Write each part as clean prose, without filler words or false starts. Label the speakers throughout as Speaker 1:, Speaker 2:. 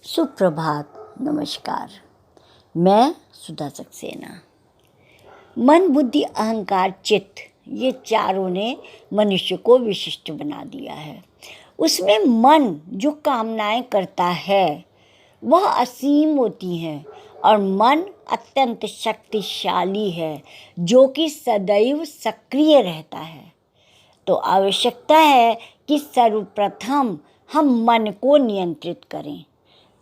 Speaker 1: सुप्रभात, नमस्कार। मैं सुधा सक्सेना। मन, बुद्धि, अहंकार, चित्त, ये चारों ने मनुष्य को विशिष्ट बना दिया है। उसमें मन जो कामनाएं करता है वह असीम होती हैं और मन अत्यंत शक्तिशाली है जो कि सदैव सक्रिय रहता है। तो आवश्यकता है कि सर्वप्रथम हम मन को नियंत्रित करें।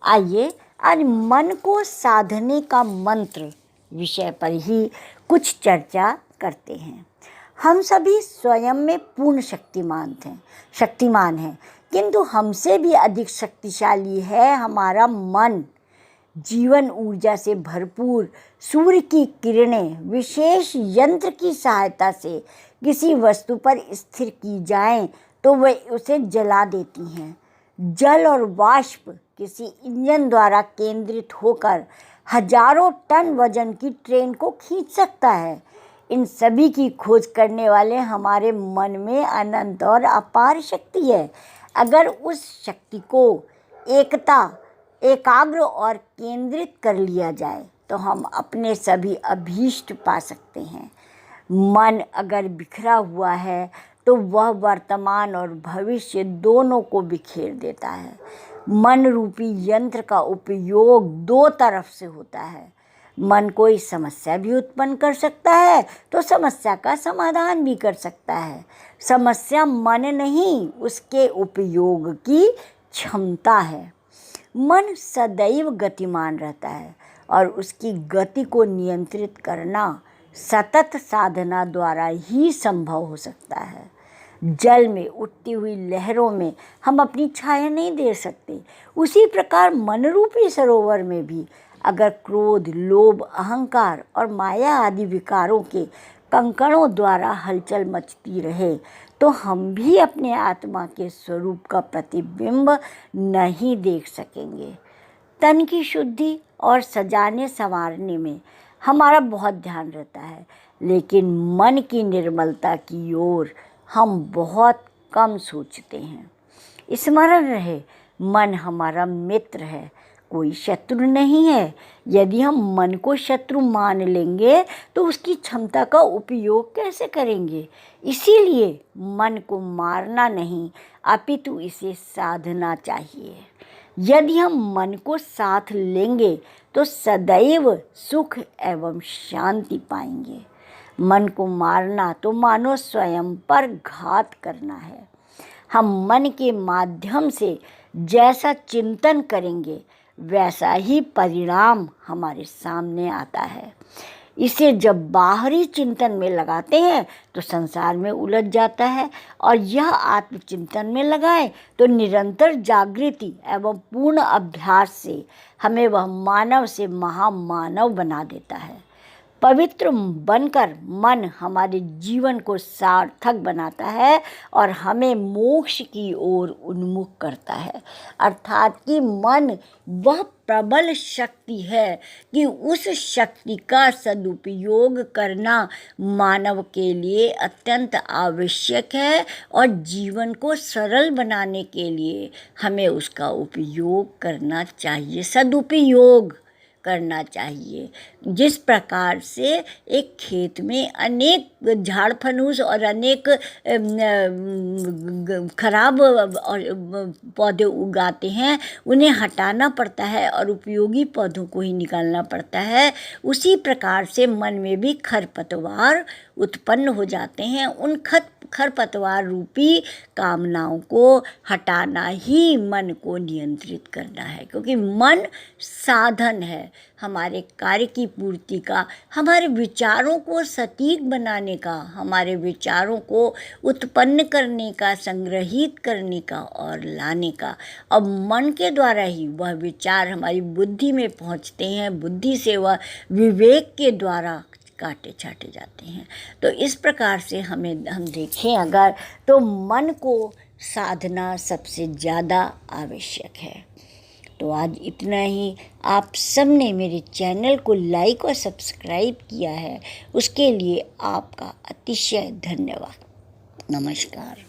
Speaker 1: आइए आज मन को साधने का मंत्र विषय पर ही कुछ चर्चा करते हैं। हम सभी स्वयं में पूर्ण शक्तिमान हैं, किंतु हमसे भी अधिक शक्तिशाली है हमारा मन। जीवन ऊर्जा से भरपूर सूर्य की किरणें विशेष यंत्र की सहायता से किसी वस्तु पर स्थिर की जाएं तो वह उसे जला देती हैं। जल और वाष्प किसी इंजन द्वारा केंद्रित होकर हजारों टन वजन की ट्रेन को खींच सकता है। इन सभी की खोज करने वाले हमारे मन में अनंत और अपार शक्ति है। अगर उस शक्ति को एकाग्र और केंद्रित कर लिया जाए तो हम अपने सभी अभीष्ट पा सकते हैं। मन अगर बिखरा हुआ है तो वह वर्तमान और भविष्य दोनों को बिखेर देता है। मन रूपी यंत्र का उपयोग दो तरफ से होता है। मन कोई समस्या भी उत्पन्न कर सकता है तो समस्या का समाधान भी कर सकता है। समस्या मन नहीं, उसके उपयोग की क्षमता है। मन सदैव गतिमान रहता है और उसकी गति को नियंत्रित करना सतत साधना द्वारा ही संभव हो सकता है। जल में उठती हुई लहरों में हम अपनी छाया नहीं दे सकते, उसी प्रकार मन रूपी सरोवर में भी अगर क्रोध, लोभ, अहंकार और माया आदि विकारों के कंकड़ों द्वारा हलचल मचती रहे तो हम भी अपने आत्मा के स्वरूप का प्रतिबिंब नहीं देख सकेंगे। तन की शुद्धि और सजाने संवारने में हमारा बहुत ध्यान रहता है, लेकिन मन की निर्मलता की ओर हम बहुत कम सोचते हैं। स्मरण रहे, मन हमारा मित्र है, कोई शत्रु नहीं है। यदि हम मन को शत्रु मान लेंगे तो उसकी क्षमता का उपयोग कैसे करेंगे? इसीलिए मन को मारना नहीं अपितु इसे साधना चाहिए। यदि हम मन को साथ लेंगे तो सदैव सुख एवं शांति पाएंगे। मन को मारना तो मानो स्वयं पर घात करना है। हम मन के माध्यम से जैसा चिंतन करेंगे वैसा ही परिणाम हमारे सामने आता है। इसे जब बाहरी चिंतन में लगाते हैं तो संसार में उलझ जाता है, और यह आत्मचिंतन में लगाएं तो निरंतर जागृति एवं पूर्ण अभ्यास से हमें वह मानव से महामानव बना देता है। पवित्र बनकर मन हमारे जीवन को सार्थक बनाता है और हमें मोक्ष की ओर उन्मुख करता है। अर्थात कि मन वह प्रबल शक्ति है कि उस शक्ति का सदुपयोग करना मानव के लिए अत्यंत आवश्यक है, और जीवन को सरल बनाने के लिए हमें उसका उपयोग करना चाहिए, सदुपयोग करना चाहिए। जिस प्रकार से एक खेत में अनेक झाड़ फनूस और अनेक खराब पौधे उगाते हैं, उन्हें हटाना पड़ता है और उपयोगी पौधों को ही निकालना पड़ता है, उसी प्रकार से मन में भी खरपतवार उत्पन्न हो जाते हैं। उन खरपतवार रूपी कामनाओं को हटाना ही मन को नियंत्रित करना है, क्योंकि मन साधन है हमारे कार्य की पूर्ति का, हमारे विचारों को सटीक बनाने का, हमारे विचारों को उत्पन्न करने का, संग्रहित करने का और लाने का। अब मन के द्वारा ही वह विचार हमारी बुद्धि में पहुंचते हैं, बुद्धि से वह विवेक के द्वारा काटे छाटे जाते हैं। तो इस प्रकार से हम देखें अगर तो मन को साधना सबसे ज़्यादा आवश्यक है। तो आज इतना ही। आप सबने मेरे चैनल को लाइक और सब्सक्राइब किया है, उसके लिए आपका अतिशय धन्यवाद। नमस्कार।